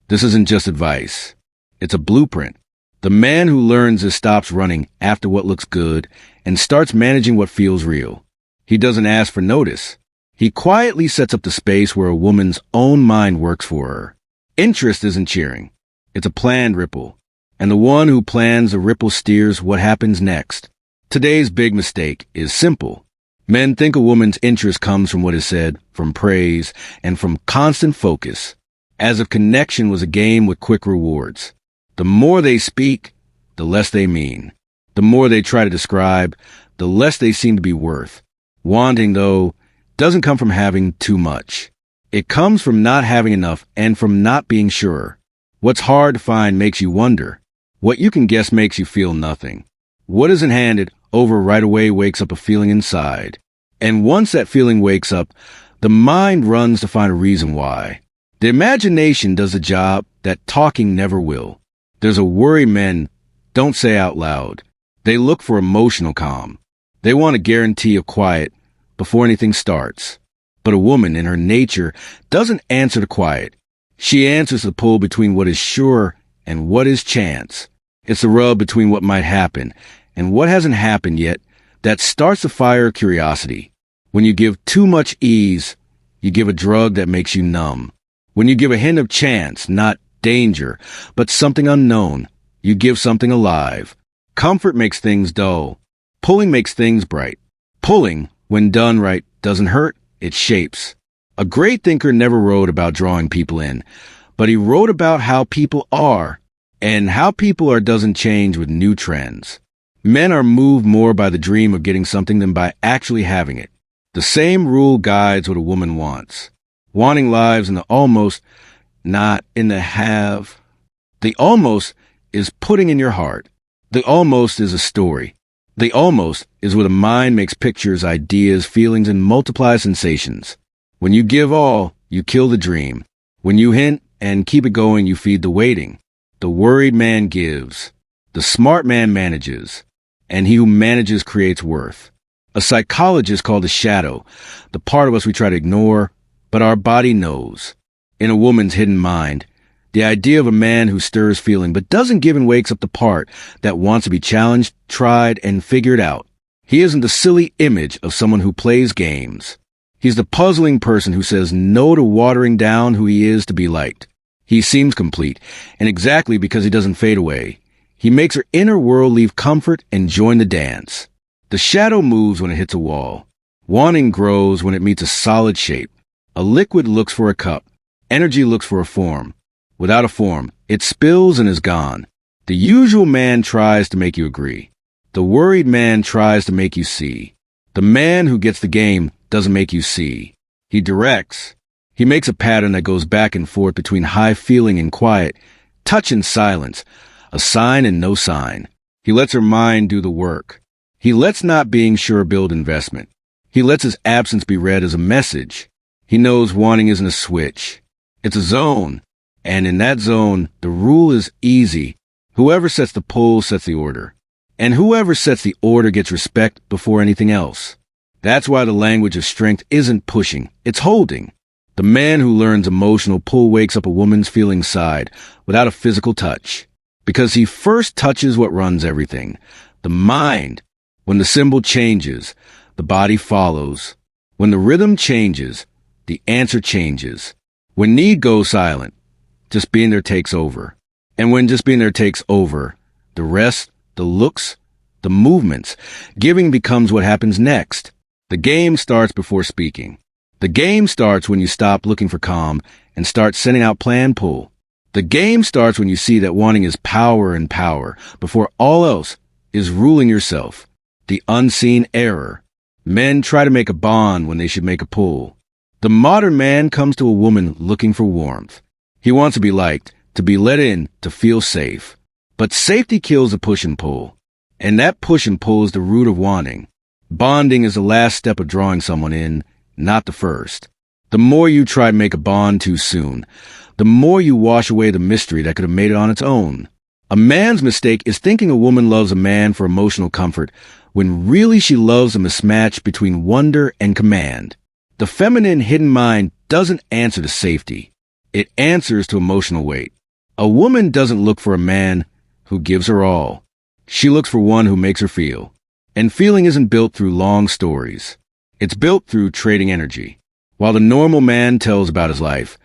This isn't just advice. It's a blueprint. The man who learns this stops running after what looks good and starts managing what feels real. He doesn't ask for notice. He quietly sets up the space where a woman's own mind works for her. Interest isn't cheering. It's a planned ripple. And the one who plans the ripple steers what happens next. Today's big mistake is simple. Men think a woman's interest comes from what is said, from praise, and from constant focus, as if connection was a game with quick rewards. The more they speak, the less they mean. The more they try to describe, the less they seem to be worth. Wanting, though, doesn't come from having too much. It comes from not having enough and from not being sure. What's hard to find makes you wonder. What you can guess makes you feel nothing. What isn't handed over right away wakes up a feeling inside. And once that feeling wakes up, the mind runs to find a reason why. The imagination does a job that talking never will. There's a worry men don't say out loud. They look for emotional calm. They want a guarantee of quiet before anything starts. But a woman in her nature doesn't answer to quiet. She answers the pull between what is sure and what is chance. It's the rub between what might happen and what hasn't happened yet that starts the fire of curiosity. When you give too much ease, you give a drug that makes you numb. When you give a hint of chance, not danger, but something unknown, you give something alive. Comfort makes things dull. Pulling makes things bright. Pulling, when done right, doesn't hurt, it shapes. A great thinker never wrote about drawing people in, but he wrote about how people are, and how people are doesn't change with new trends. Men are moved more by the dream of getting something than by actually having it. The same rule guides what a woman wants. Wanting lives in the almost, not in the have. The almost is putting in your heart. The almost is a story. The almost is where the mind makes pictures, ideas, feelings, and multiplies sensations. When you give all, you kill the dream. When you hint and keep it going, you feed the waiting. The worried man gives. The smart man manages. And he who manages creates worth. A psychologist called the shadow, the part of us we try to ignore, but our body knows. In a woman's hidden mind, the idea of a man who stirs feeling but doesn't give and wakes up the part that wants to be challenged, tried, and figured out. He isn't the silly image of someone who plays games. He's the puzzling person who says no to watering down who he is to be liked. He seems complete, and exactly because he doesn't fade away. He makes her inner world leave comfort and join the dance. The shadow moves when it hits a wall. Wanting grows when it meets a solid shape. A liquid looks for a cup. Energy looks for a form. Without a form, it spills and is gone. The usual man tries to make you agree. The worried man tries to make you see. The man who gets the game doesn't make you see. He directs. He makes a pattern that goes back and forth between high feeling and quiet, touch and silence, a sign and no sign. He lets her mind do the work. He lets not being sure build investment. He lets his absence be read as a message. He knows wanting isn't a switch. It's a zone. And in that zone, the rule is easy. Whoever sets the pull sets the order. And whoever sets the order gets respect before anything else. That's why the language of strength isn't pushing, it's holding. The man who learns emotional pull wakes up a woman's feeling side without a physical touch. Because he first touches what runs everything, the mind. When the symbol changes, the body follows. When the rhythm changes, the answer changes. When need goes silent, just being there takes over. And when just being there takes over, the rest, the looks, the movements, giving becomes what happens next. The game starts before speaking. The game starts when you stop looking for calm and start sending out plan pull. The game starts when you see that wanting is power and power before all else is ruling yourself. The unseen error. Men try to make a bond when they should make a pull. The modern man comes to a woman looking for warmth. He wants to be liked, to be let in, to feel safe. But safety kills the push and pull. And that push and pull is the root of wanting. Bonding is the last step of drawing someone in, not the first. The more you try to make a bond too soon, the more you wash away the mystery that could have made it on its own. A man's mistake is thinking a woman loves a man for emotional comfort when really she loves a mismatch between wonder and command. The feminine hidden mind doesn't answer to safety. It answers to emotional weight. A woman doesn't look for a man who gives her all. She looks for one who makes her feel. And feeling isn't built through long stories. It's built through trading energy. While the normal man tells about his life,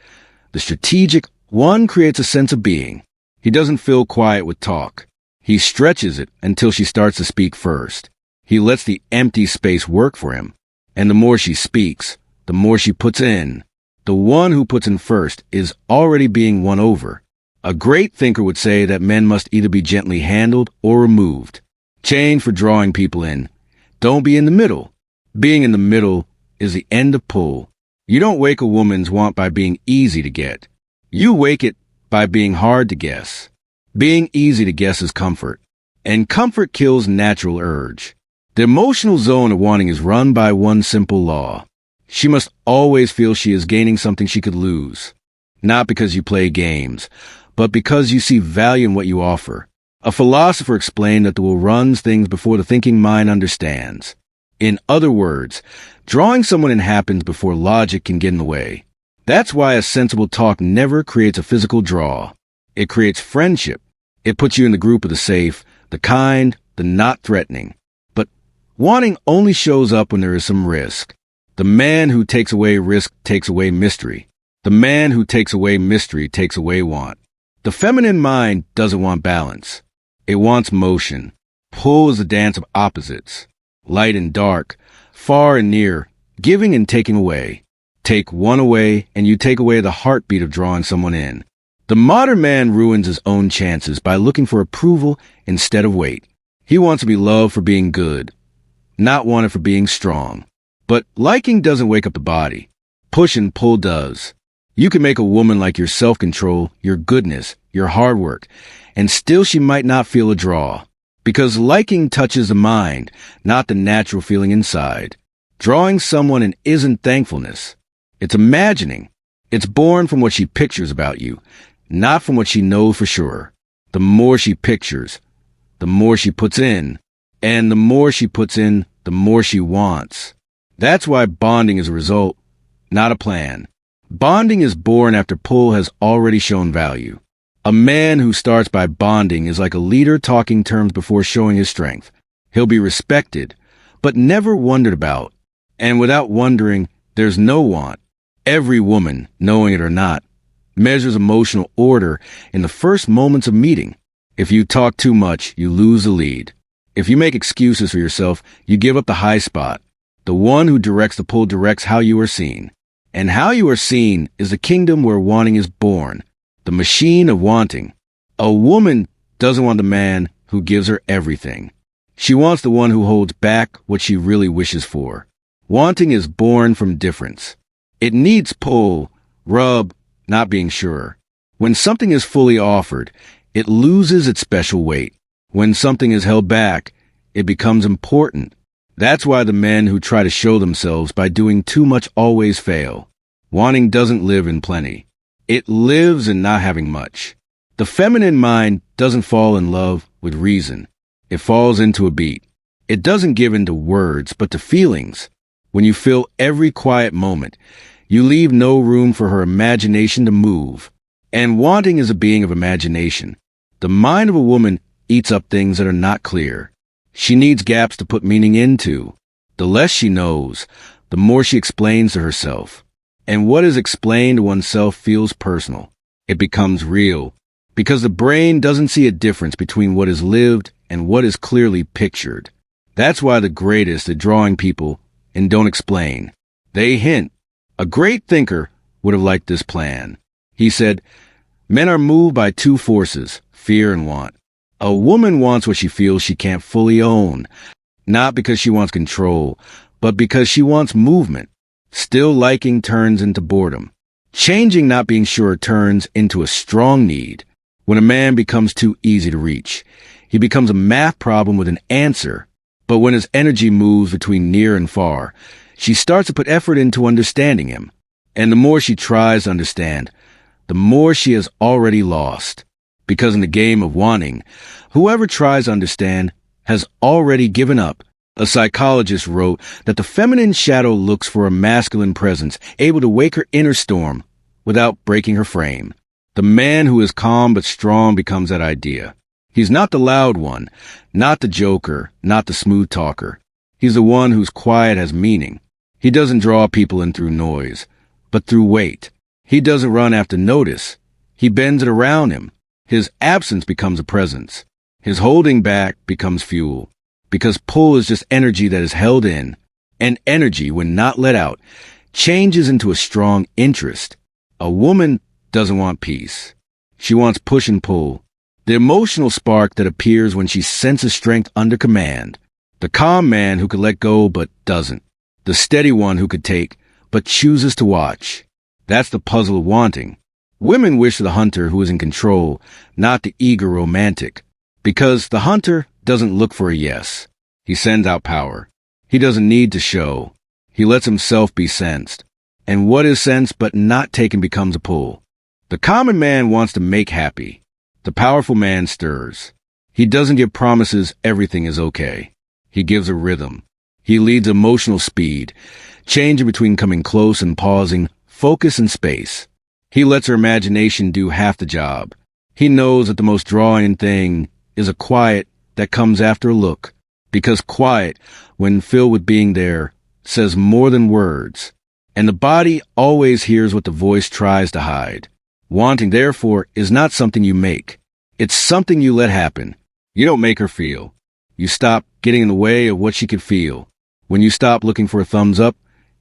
the strategic one creates a sense of being. He doesn't fill quiet with talk. He stretches it until she starts to speak first. He lets the empty space work for him. And the more she speaks, the more she puts in. The one who puts in first is already being won over. A great thinker would say that men must either be gently handled or removed. Chained for drawing people in. Don't be in the middle. Being in the middle is the end of pull. You don't wake a woman's want by being easy to get. You wake it by being hard to guess. Being easy to guess is comfort. And comfort kills natural urge. The emotional zone of wanting is run by one simple law. She must always feel she is gaining something she could lose. Not because you play games, but because you see value in what you offer. A philosopher explained that the will runs things before the thinking mind understands. In other words, drawing someone in happens before logic can get in the way. That's why a sensible talk never creates a physical draw. It creates friendship. It puts you in the group of the safe, the kind, the not threatening. But wanting only shows up when there is some risk. The man who takes away risk takes away mystery. The man who takes away mystery takes away want. The feminine mind doesn't want balance. It wants motion. Pull is the dance of opposites. Light and dark, far and near, giving and taking away. Take one away, and you take away the heartbeat of drawing someone in. The modern man ruins his own chances by looking for approval instead of weight. He wants to be loved for being good, not wanted for being strong. But liking doesn't wake up the body. Push and pull does. You can make a woman like your self-control, your goodness, your hard work, and still she might not feel a draw. Because liking touches the mind, not the natural feeling inside. Drawing someone in isn't thankfulness. It's imagining. It's born from what she pictures about you, not from what she knows for sure. The more she pictures, the more she puts in. And the more she puts in, the more she wants. That's why bonding is a result, not a plan. Bonding is born after pull has already shown value. A man who starts by bonding is like a leader talking terms before showing his strength. He'll be respected, but never wondered about. And without wondering, there's no want. Every woman, knowing it or not, measures emotional order in the first moments of meeting. If you talk too much, you lose the lead. If you make excuses for yourself, you give up the high spot. The one who directs the pull directs how you are seen. And how you are seen is the kingdom where wanting is born. The machine of wanting. A woman doesn't want the man who gives her everything. She wants the one who holds back what she really wishes for. Wanting is born from difference. It needs pull, rub, not being sure. When something is fully offered, it loses its special weight. When something is held back, it becomes important. That's why the men who try to show themselves by doing too much always fail. Wanting doesn't live in plenty. It lives in not having much. The feminine mind doesn't fall in love with reason. It falls into a beat. It doesn't give in to words, but to feelings. When you fill every quiet moment, you leave no room for her imagination to move. And wanting is a being of imagination. The mind of a woman eats up things that are not clear. She needs gaps to put meaning into. The less she knows, the more she explains to herself. And what is explained to oneself feels personal. It becomes real. Because the brain doesn't see a difference between what is lived and what is clearly pictured. That's why the greatest at drawing people and don't explain. They hint. A great thinker would have liked this plan. He said, men are moved by two forces, fear and want. A woman wants what she feels she can't fully own, not because she wants control, but because she wants movement. Still liking turns into boredom. Changing not being sure turns into a strong need. When a man becomes too easy to reach, he becomes a math problem with an answer. But when his energy moves between near and far, she starts to put effort into understanding him. And the more she tries to understand, the more she has already lost. Because in the game of wanting, whoever tries to understand has already given up. A psychologist wrote that the feminine shadow looks for a masculine presence, able to wake her inner storm, without breaking her frame. The man who is calm but strong becomes that idea. He's not the loud one, not the joker, not the smooth talker. He's the one whose quiet has meaning. He doesn't draw people in through noise, but through weight. He doesn't run after notice. He bends it around him. His absence becomes a presence. His holding back becomes fuel. Because pull is just energy that is held in, and energy, when not let out, changes into a strong interest. A woman doesn't want peace. She wants push and pull. The emotional spark that appears when she senses strength under command. The calm man who could let go but doesn't. The steady one who could take but chooses to watch. That's the puzzle of wanting. Women wish for the hunter who is in control, not the eager romantic. Because the hunter doesn't look for a yes. He sends out power. He doesn't need to show. He lets himself be sensed. And what is sensed but not taken becomes a pull. The common man wants to make happy. The powerful man stirs. He doesn't give promises everything is okay. He gives a rhythm. He leads emotional speed, changing between coming close and pausing, focus and space. He lets her imagination do half the job. He knows that the most drawing thing is a quiet that comes after a look, because quiet, when filled with being there, says more than words. And the body always hears what the voice tries to hide. Wanting, therefore, is not something you make. It's something you let happen. You don't make her feel. You stop getting in the way of what she could feel. When you stop looking for a thumbs up,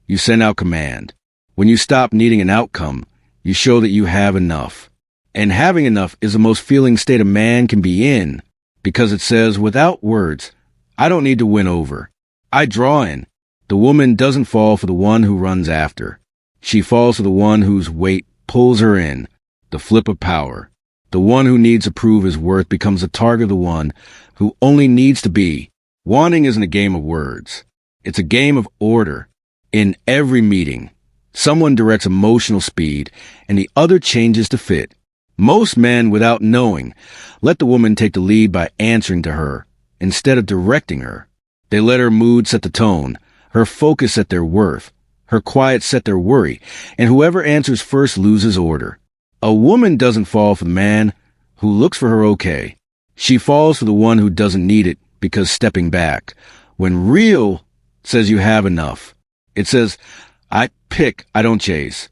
you send out command. When you stop needing an outcome, you show that you have enough. And having enough is the most feeling state a man can be in, because it says, without words, I don't need to win over. I draw in. The woman doesn't fall for the one who runs after. She falls for the one whose weight pulls her in. The flip of power. The one who needs to prove his worth becomes the target of the one who only needs to be. Wanting isn't a game of words. It's a game of order. In every meeting, someone directs emotional speed and the other changes to fit. Most men, without knowing, let the woman take the lead by answering to her instead of directing her. They let her mood set the tone, her focus set their worth, her quiet set their worry, and whoever answers first loses order. A woman doesn't fall for the man who looks for her okay. She falls for the one who doesn't need it because stepping back. When real says you have enough, it says, I pick, I don't chase.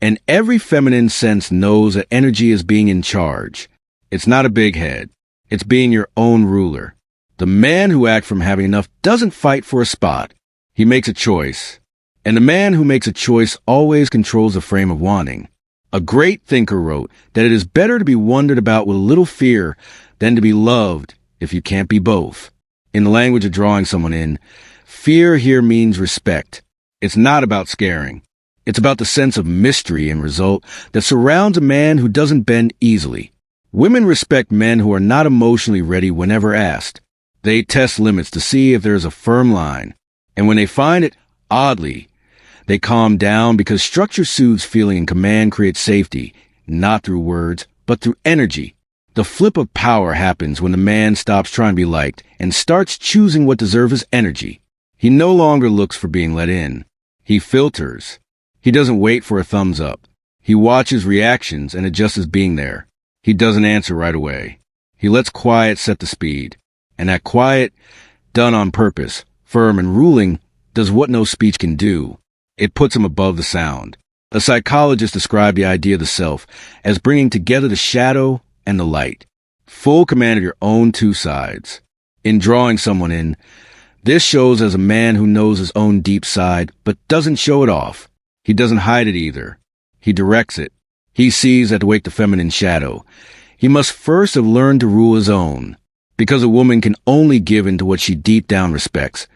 And every feminine sense knows that energy is being in charge. It's not a big head. It's being your own ruler. The man who acts from having enough doesn't fight for a spot. He makes a choice. And the man who makes a choice always controls the frame of wanting. A great thinker wrote that it is better to be wondered about with a little fear than to be loved if you can't be both. In the language of drawing someone in, fear here means respect. It's not about scaring. It's about the sense of mystery and result that surrounds a man who doesn't bend easily. Women respect men who are not emotionally ready whenever asked. They test limits to see if there is a firm line. And when they find it, oddly, they calm down because structure soothes feeling and command creates safety, not through words, but through energy. The flip of power happens when the man stops trying to be liked and starts choosing what deserves his energy. He no longer looks for being let in. He filters. He doesn't wait for a thumbs up. He watches reactions and adjusts his being there. He doesn't answer right away. He lets quiet set the speed. And that quiet, done on purpose, firm and ruling, does what no speech can do. It puts him above the sound. A psychologist described the idea of the self as bringing together the shadow and the light. Full command of your own two sides. In drawing someone in, this shows as a man who knows his own deep side but doesn't show it off. He doesn't hide it either. He directs it. He sees that to wake the feminine shadow, he must first have learned to rule his own. Because a woman can only give into what she deep down respects.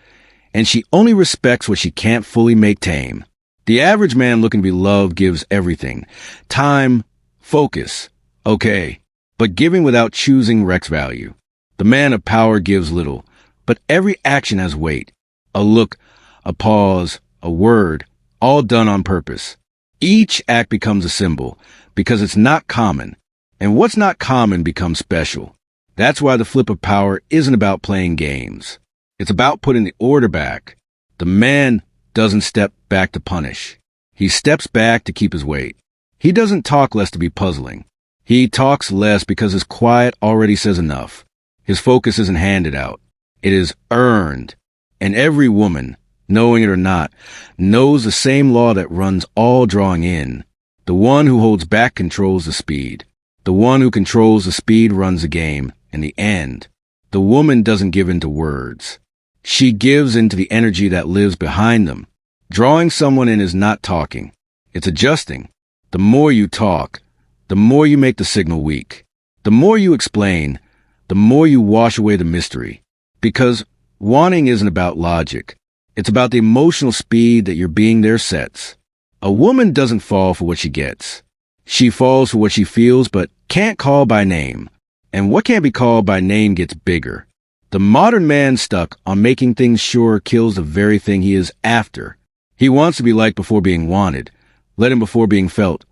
And she only respects what she can't fully make tame. The average man looking to be loved gives everything. Time, focus, okay. But giving without choosing wrecks value. The man of power gives little, but every action has weight. A look, a pause, a word, all done on purpose. Each act becomes a symbol, because it's not common. And what's not common becomes special. That's why the flip of power isn't about playing games. It's about putting the order back. The man doesn't step back to punish. He steps back to keep his weight. He doesn't talk less to be puzzling. He talks less because his quiet already says enough. His focus isn't handed out. It is earned. And every woman, knowing it or not, knows the same law that runs all drawing in. The one who holds back controls the speed. The one who controls the speed runs the game. In the end, the woman doesn't give in to words. She gives into the energy that lives behind them. Drawing someone in is not talking. It's adjusting. The more you talk, the more you make the signal weak. The more you explain, the more you wash away the mystery. Because wanting isn't about logic. It's about the emotional speed that your being there sets. A woman doesn't fall for what she gets. She falls for what she feels but can't call by name. And what can't be called by name gets bigger. The modern man stuck on making things sure kills the very thing he is after. He wants to be liked before being wanted, let him before being felt,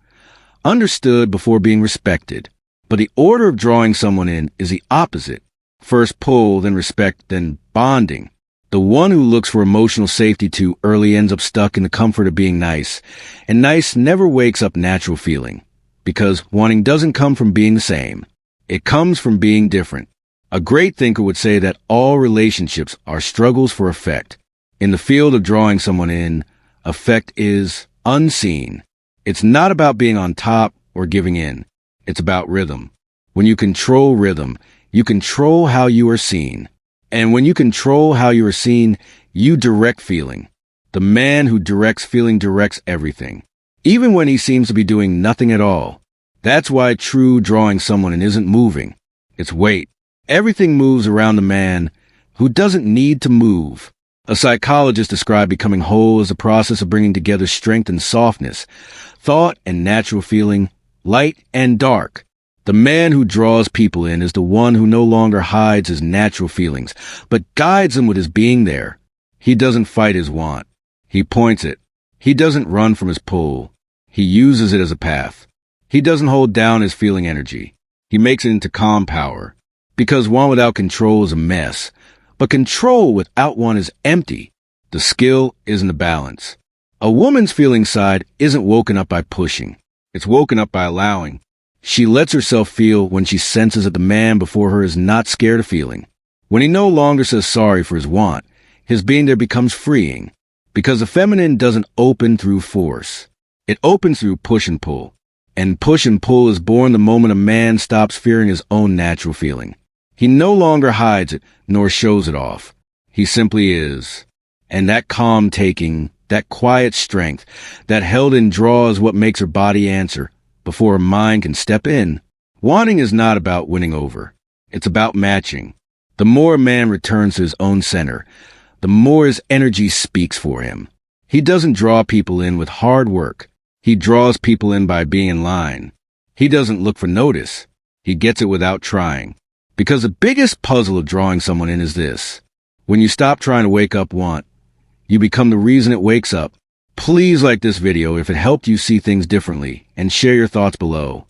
understood before being respected. But the order of drawing someone in is the opposite. First pull, then respect, then bonding. The one who looks for emotional safety too early ends up stuck in the comfort of being nice. And nice never wakes up natural feeling. Because wanting doesn't come from being the same. It comes from being different. A great thinker would say that all relationships are struggles for effect. In the field of drawing someone in, effect is unseen. It's not about being on top or giving in. It's about rhythm. When you control rhythm, you control how you are seen. And when you control how you are seen, you direct feeling. The man who directs feeling directs everything, even when he seems to be doing nothing at all. That's why true drawing someone in isn't moving. It's weight. Everything moves around the man who doesn't need to move. A psychologist described becoming whole as the process of bringing together strength and softness, thought and natural feeling, light and dark. The man who draws people in is the one who no longer hides his natural feelings, but guides them with his being there. He doesn't fight his want. He points it. He doesn't run from his pull. He uses it as a path. He doesn't hold down his feeling energy. He makes it into calm power. Because one without control is a mess. But control without one is empty. The skill isn't the balance. A woman's feeling side isn't woken up by pushing. It's woken up by allowing. She lets herself feel when she senses that the man before her is not scared of feeling. When he no longer says sorry for his want, his being there becomes freeing. Because the feminine doesn't open through force. It opens through push and pull. And push and pull is born the moment a man stops fearing his own natural feeling. He no longer hides it, nor shows it off. He simply is. And that calm taking, that quiet strength, that held-in draw is what makes her body answer, before her mind can step in. Wanting is not about winning over. It's about matching. The more a man returns to his own center, the more his energy speaks for him. He doesn't draw people in with hard work. He draws people in by being in line. He doesn't look for notice. He gets it without trying. Because the biggest puzzle of drawing someone in is this. When you stop trying to wake up want, you become the reason it wakes up. Please like this video if it helped you see things differently, and share your thoughts below.